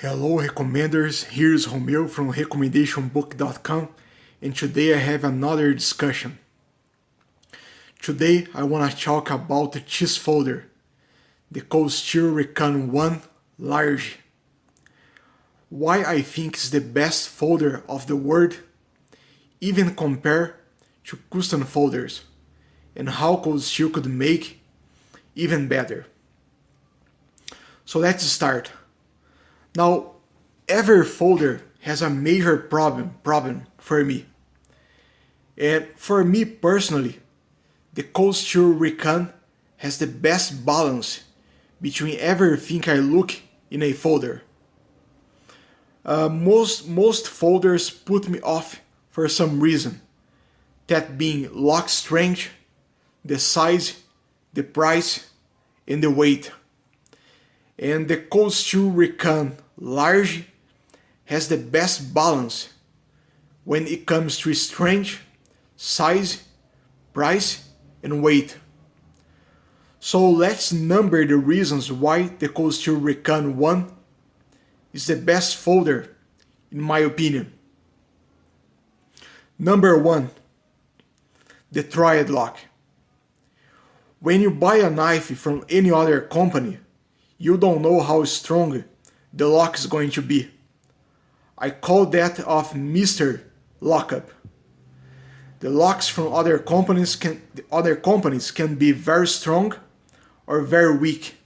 Hello recommenders, here's Romeo from recommendationbook.com, and today I have another discussion. Today I want to talk about the cheese folder, the Cold Steel Recon 1 Large. Why I think it's the best folder of the world, even compared to custom folders, and how Cold Steel could make even better. So let's start. Now, every folder has a major problem for me. And for me personally, the Cold Steel Recon has the best balance between everything I look in a folder. Most folders put me off for some reason, that being lock strength, the size, the price, and the weight. And the Cold Steel Recon Large has the best balance when it comes to strength, size, price, and weight. So let's number the reasons why the Cold Steel Recon 1 is the best folder in my opinion. Number 1, the Triad lock. When you buy a knife from any other company, you don't know how strong the lock is going to be. I call that of Mr. Lockup. The locks from other companies can be very strong or very weak,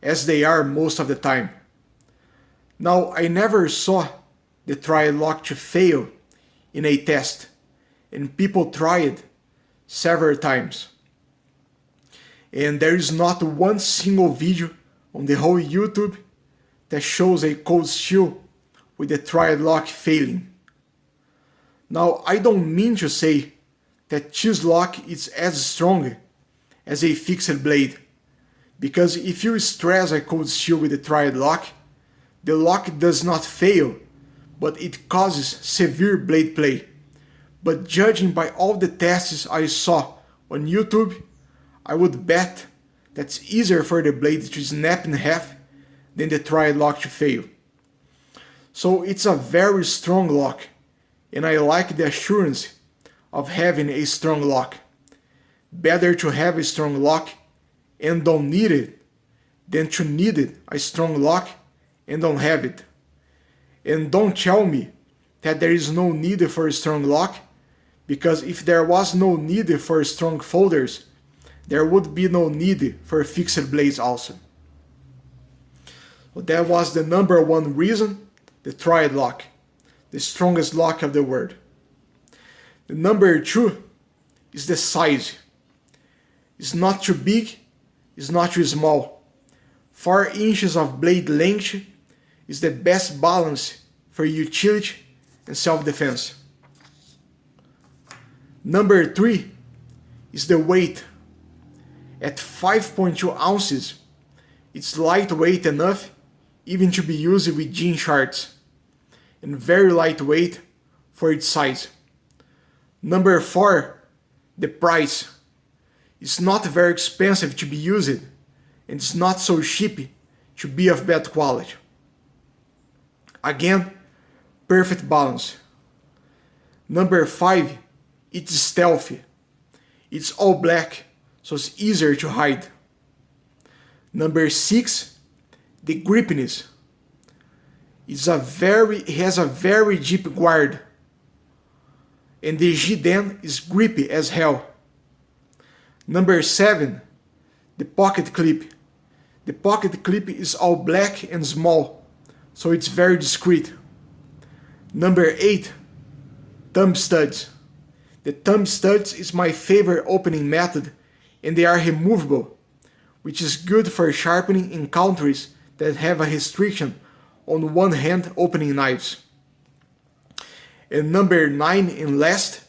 as they are most of the time. Now, I never saw the Triad lock to fail in a test, and people tried several times. And there is not one single video on the whole YouTube that shows a Cold Steel with the Triad lock failing. Now, I don't mean to say that cheese lock is as strong as a fixed blade, because if you stress a Cold Steel with the Triad lock, the lock does not fail, but it causes severe blade play. But judging by all the tests I saw on YouTube, I would bet that's easier for the blade to snap in half than the Triad lock to fail. So it's a very strong lock, and I like the assurance of having a strong lock. Better to have a strong lock and don't need it than to need a strong lock and don't have it. And don't tell me that there is no need for a strong lock, because if there was no need for strong folders, there would be no need for fixed blades also. So that was the number 1 reason, the Triad lock, the strongest lock of the world. The number 2 is the size. It's not too big, it's not too small. 4 inches of blade length is the best balance for utility and self-defense. Number 3 is the weight. At 5.2 ounces, it's lightweight enough even to be used with jean shorts, and very lightweight for its size. Number 4, the price. It's not very expensive to be used, and it's not so cheap to be of bad quality. Again, perfect balance. Number 5, it's stealthy. It's all black, so it's easier to hide. Number 6, the gripiness. It has a very deep guard, and the G-Den is grippy as hell. Number 7, the pocket clip. The pocket clip is all black and small, so it's very discreet. Number 8, thumb studs. The thumb studs is my favorite opening method, and they are removable, which is good for sharpening in countries that have a restriction on one hand opening knives. And number 9 and last,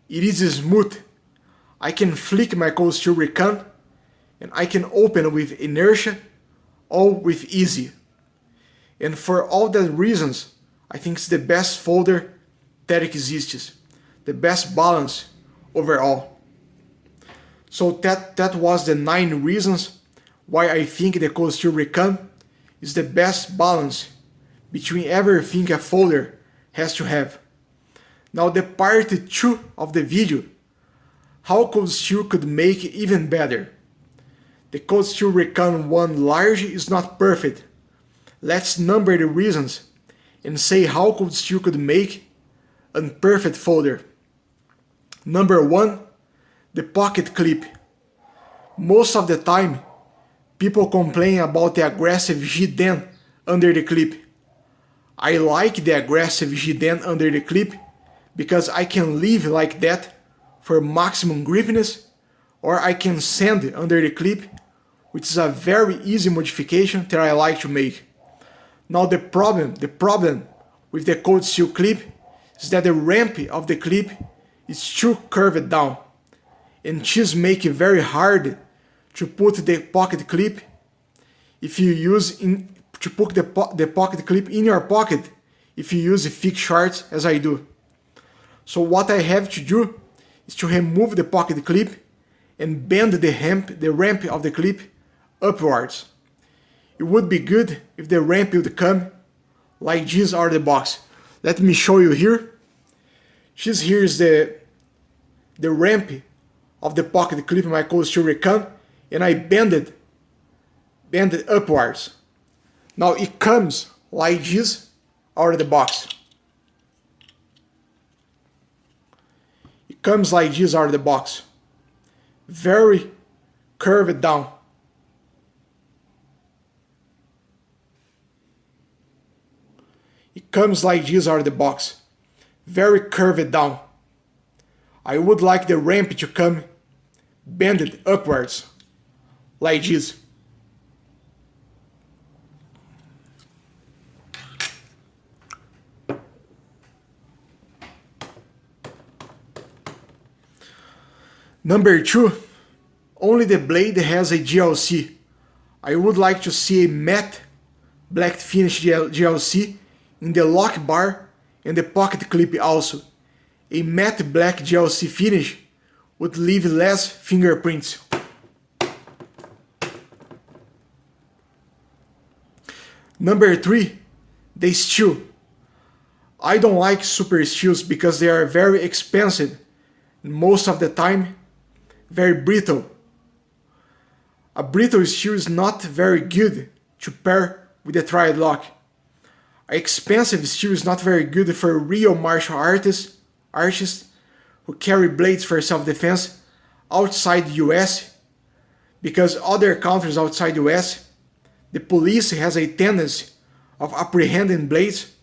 it is smooth. I can flick my Cold Steel Recon and I can open with inertia or with easy. And for all that reasons, I think it's the best folder that exists, the best balance overall. So that was the 9 reasons why I think the Cold Steel Recon is the best balance between everything a folder has to have. Now the part 2 of the video, how Cold Steel could make it even better. The Cold Steel Recon 1 Large is not perfect. Let's number the reasons and say how Cold Steel could make a perfect folder. Number 1, the pocket clip. Most of the time, people complain about the aggressive G-den under the clip. I like the aggressive G-den under the clip because I can leave like that for maximum gripness, or I can sand under the clip, which is a very easy modification that I like to make. Now the problem with the Cold Steel clip is that the ramp of the clip is too curved down, and this makes it very hard to put the pocket clip if you use to put the pocket clip in your pocket if you use thick shorts as I do. So what I have to do is to remove the pocket clip and bend the ramp of the clip upwards. It would be good if the ramp would come like this out of the box. Let me show you here. This here is the ramp of the pocket clip in my Cold Steel Recon, and I bend it upwards. Now it comes like this out of the box. It comes like this out of the box. Very curved down. It comes like this out of the box. Very curved down. I would like the ramp to come bended upwards like this. Number 2, only the blade has a GLC. I would like to see a matte black finish GLC in the lock bar and the pocket clip also. A matte black GLC finish would leave less fingerprints. Number 3, the steel. I don't like super steels because they are very expensive and most of the time very brittle. A brittle steel is not very good to pair with a triad lock. An expensive steel is not very good for real martial artists who carry blades for self-defense outside the US, because other countries outside the US, the police has a tendency of apprehending blades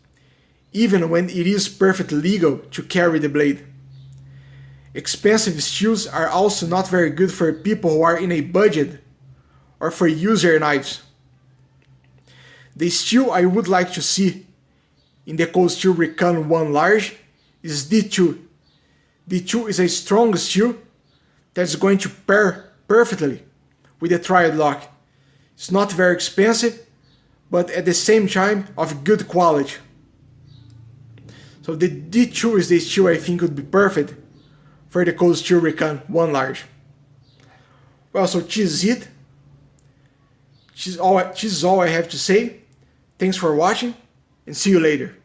even when it is perfectly legal to carry the blade. Expensive steels are also not very good for people who are in a budget or for user knives. The steel I would like to see in the Cold Steel Recon 1 Large is D2. D2 is a strong steel that's going to pair perfectly with the triad lock. It's not very expensive, but at the same time of good quality. So the D2 is the steel I think would be perfect for the Cold Steel Recon 1 Large. Well, so this is it. This is all I have to say. Thanks for watching and see you later.